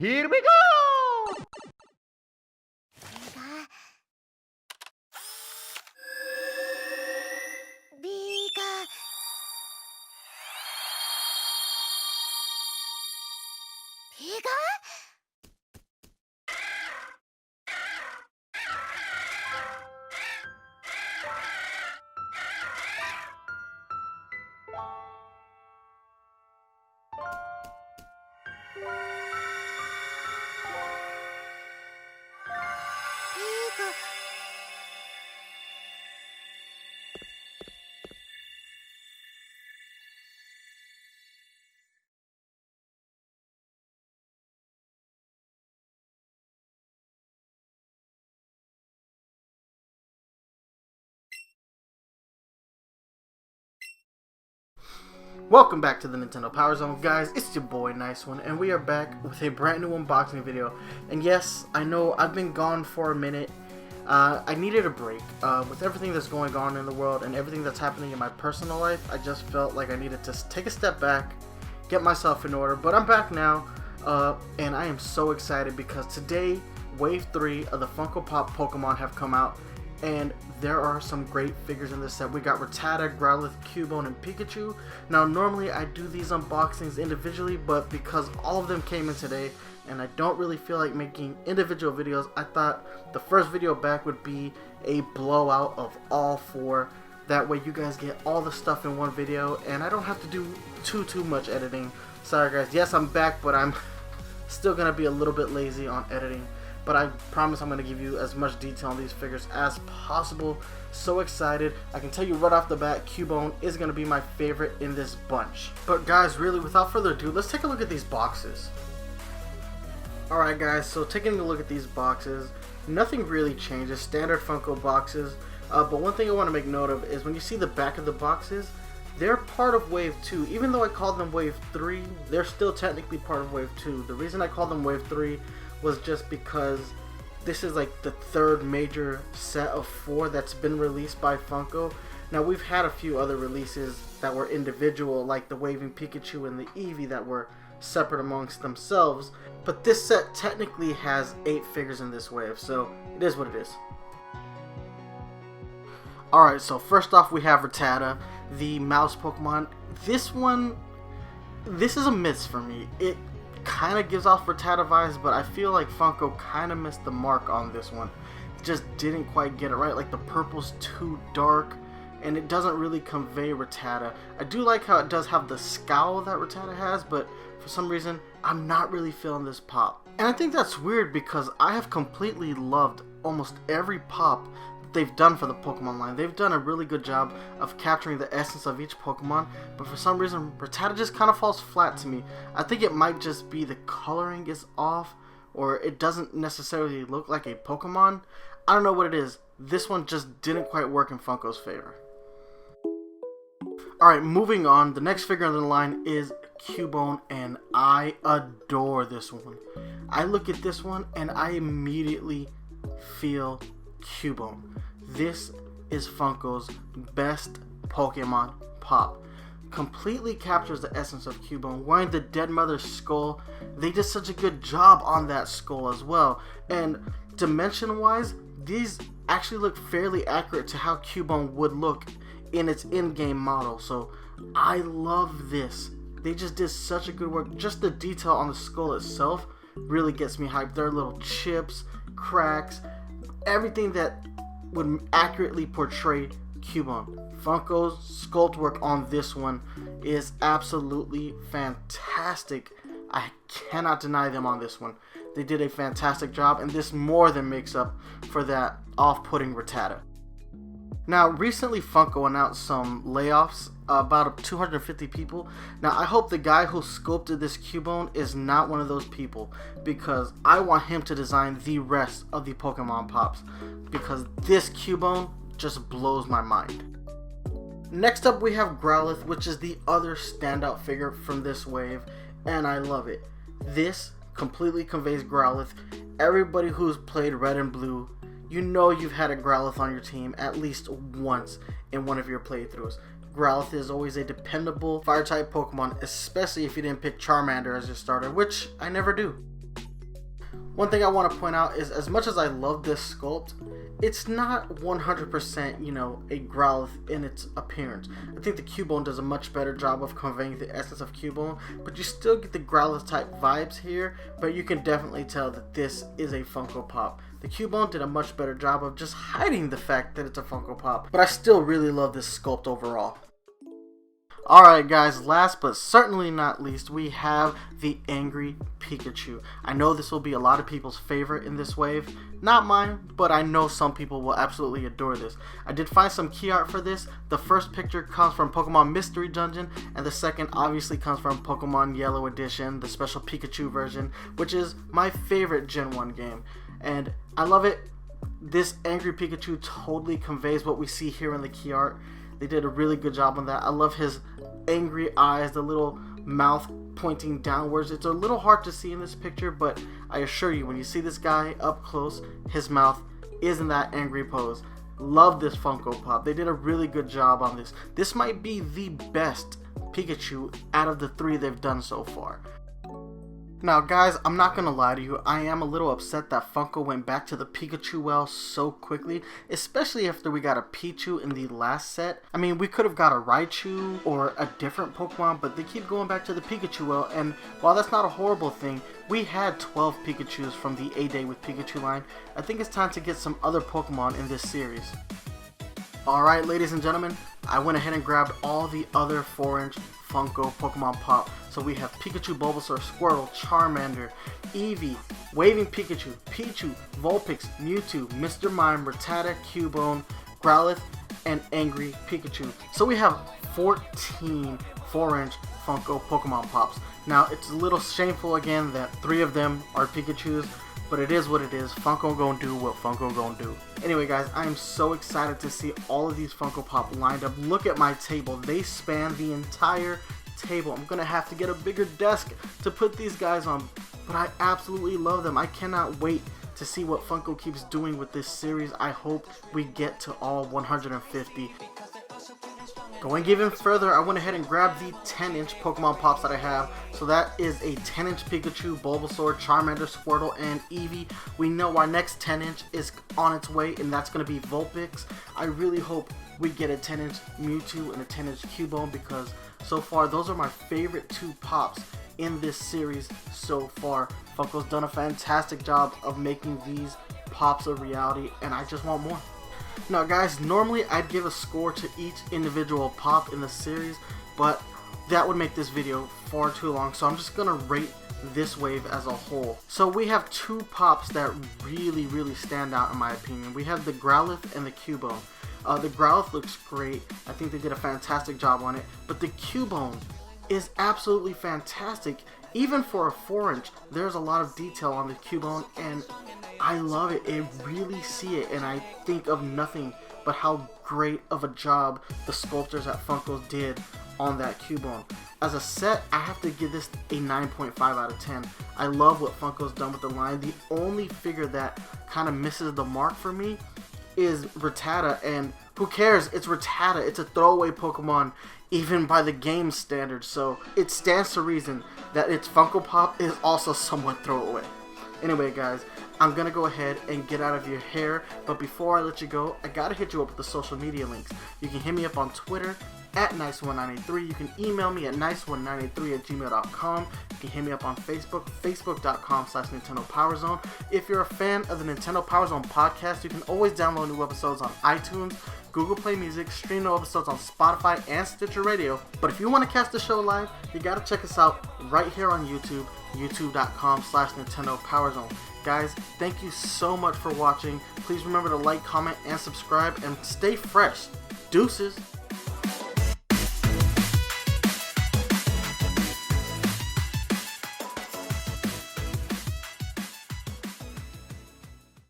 Here we go! Welcome back to the Nintendo Power Zone, guys. It's your boy NyceOne, and we are back with a brand new unboxing video. And yes, I know I've been gone for a minute. I needed a break. With everything that's going on in the world and everything that's happening in my personal life, I just felt like I needed to take a step back, get myself in order. But I'm back now, and I am so excited because today, Wave 3 of the Funko Pop Pokemon have come out. And there are some great figures in this set. We got Rattata, Growlithe, Cubone, and Pikachu. Now, normally I do these unboxings individually, but because all of them came in today, and I don't really feel like making individual videos, I thought the first video back would be a blowout of all four. That way you guys get all the stuff in one video, and I don't have to do too much editing. Sorry guys, yes I'm back, but I'm still going to be a little bit lazy on editing. But I promise I'm going to give you as much detail on these figures as possible. So excited. I can tell you right off the bat, Cubone is going to be my favorite in this bunch. But guys, really, without further ado, let's take a look at these boxes. Alright guys, so taking a look at these boxes, nothing really changes. Standard Funko boxes. But one thing I want to make note of is when you see the back of the boxes, they're part of Wave 2. Even though I called them Wave 3, they're still technically part of Wave 2. The reason I called them Wave 3 was just because this is like the third major set of 4 that's been released by Funko. Now we've had a few other releases that were individual, like the Waving Pikachu and the Eevee, that were separate amongst themselves, but this set technically has 8 figures in this wave, so it is what it is. Alright, so first off we have Rattata, the mouse Pokemon. This is a miss for me. It kind of gives off Rattata vibes, but I feel like Funko kind of missed the mark on this one. Just didn't quite get it right. Like the purple's too dark and it doesn't really convey Rattata. I do like how it does have the scowl that Rattata has, but for some reason I'm not really feeling this pop. And I think that's weird because I have completely loved almost every pop they've done for the Pokemon line. They've done a really good job of capturing the essence of each Pokemon, but for some reason Rattata just kind of falls flat to me. I think it might just be the coloring is off, or it doesn't necessarily look like a Pokemon. I don't know what it is. This one just didn't quite work in Funko's favor. Alright, moving on. The next figure on the line is Cubone, and I adore this one. I look at this one and I immediately feel Cubone. This is Funko's best Pokemon pop. Completely captures the essence of Cubone. Wearing the Dead Mother's skull, they did such a good job on that skull as well. And dimension wise, these actually look fairly accurate to how Cubone would look in its in-game model. So I love this. They just did such a good work. Just the detail on the skull itself really gets me hyped. There are little chips, cracks, everything that would accurately portray Cubone. Funko's sculpt work on this one is absolutely fantastic. I cannot deny them on this one. They did a fantastic job, and this more than makes up for that off-putting Rattata. Now, recently Funko announced some layoffs, about 250 people. Now, I hope the guy who sculpted this Cubone is not one of those people, because I want him to design the rest of the Pokemon Pops, because this Cubone just blows my mind. Next up we have Growlithe, which is the other standout figure from this wave, and I love it. This completely conveys Growlithe. Everybody who's played Red and Blue you know you've had a Growlithe on your team at least once in one of your playthroughs. Growlithe is always a dependable fire-type Pokemon, especially if you didn't pick Charmander as your starter, which I never do. One thing I want to point out is, as much as I love this sculpt, it's not 100%, you know, a Growlithe in its appearance. I think the Cubone does a much better job of conveying the essence of Cubone, but you still get the Growlithe type vibes here, but you can definitely tell that this is a Funko Pop. The Cubone did a much better job of just hiding the fact that it's a Funko Pop, but I still really love this sculpt overall. Alright guys, last but certainly not least, we have the Angry Pikachu. I know this will be a lot of people's favorite in this wave. Not mine, but I know some people will absolutely adore this. I did find some key art for this. The first picture comes from Pokemon Mystery Dungeon, and the second obviously comes from Pokemon Yellow Edition, the special Pikachu version, which is my favorite Gen 1 game. And I love it. This Angry Pikachu totally conveys what we see here in the key art. They did a really good job on that. I love his angry eyes, the little mouth pointing downwards. It's a little hard to see in this picture, but I assure you, when you see this guy up close, his mouth is in that angry pose. Love this Funko Pop. They did a really good job on this. This might be the best Pikachu out of the three they've done so far. Now guys, I'm not gonna lie to you, I am a little upset that Funko went back to the Pikachu well so quickly, especially after we got a Pichu in the last set. I mean, we could have got a Raichu or a different Pokemon, but they keep going back to the Pikachu well, and while that's not a horrible thing, we had 12 Pikachus from the A-Day with Pikachu line. I think it's time to get some other Pokemon in this series. Alright ladies and gentlemen, I went ahead and grabbed all the other 4-inch Funko Pokemon Pop. So we have Pikachu, Bulbasaur, Squirtle, Charmander, Eevee, Waving Pikachu, Pichu, Vulpix, Mewtwo, Mr. Mime, Rattata, Cubone, Growlithe, and Angry Pikachu. So we have 14 4-inch Funko Pokemon Pops. Now it's a little shameful again that 3 of them are Pikachus, but it is what it is. Funko gonna do what Funko gonna do. Anyway guys, I am so excited to see all of these Funko Pop lined up. Look at my table. They span the entire table. I'm gonna have to get a bigger desk to put these guys on, but I absolutely love them. I cannot wait to see what Funko keeps doing with this series. I hope we get to all 150. Going even further, I went ahead and grabbed the 10-inch Pokemon Pops that I have. So that is a 10-inch Pikachu, Bulbasaur, Charmander, Squirtle, and Eevee. We know our next 10-inch is on its way, and that's going to be Vulpix. I really hope we get a 10-inch Mewtwo and a 10-inch Cubone, because so far those are my favorite 2 Pops in this series so far. Funko's done a fantastic job of making these Pops a reality, and I just want more. Now guys, normally I'd give a score to each individual Pop in the series, but that would make this video far too long, so I'm just gonna rate this wave as a whole. So we have 2 Pops that really stand out in my opinion. We have the Growlithe and the Cubone. The Growlithe looks great. I think they did a fantastic job on it, but the Cubone is absolutely fantastic. Even for a 4-inch, there's a lot of detail on the Cubone, and I love it. I really see it, and I think of nothing but how great of a job the sculptors at Funko did on that Cubone. As a set, I have to give this a 9.5 out of 10. I love what Funko's done with the line. The only figure that kind of misses the mark for me is Rattata, and who cares? It's Rattata. It's a throwaway Pokemon, even by the game standards, so it stands to reason that its Funko Pop is also somewhat throwaway. Anyway guys, I'm gonna go ahead and get out of your hair, but before I let you go, I gotta hit you up with the social media links. You can hit me up on Twitter at NyceOne983. You can email me at NyceOne983@gmail.com. You can hit me up on Facebook, facebook.com/NintendoPowerZone. If you're a fan of the Nintendo Power Zone podcast, you can always download new episodes on iTunes, Google Play Music, stream new episodes on Spotify and Stitcher Radio. But if you want to catch the show live, you gotta check us out right here on YouTube, youtube.com/NintendoPowerZone. Guys, thank you so much for watching. Please remember to like, comment, and subscribe, and stay fresh. Deuces.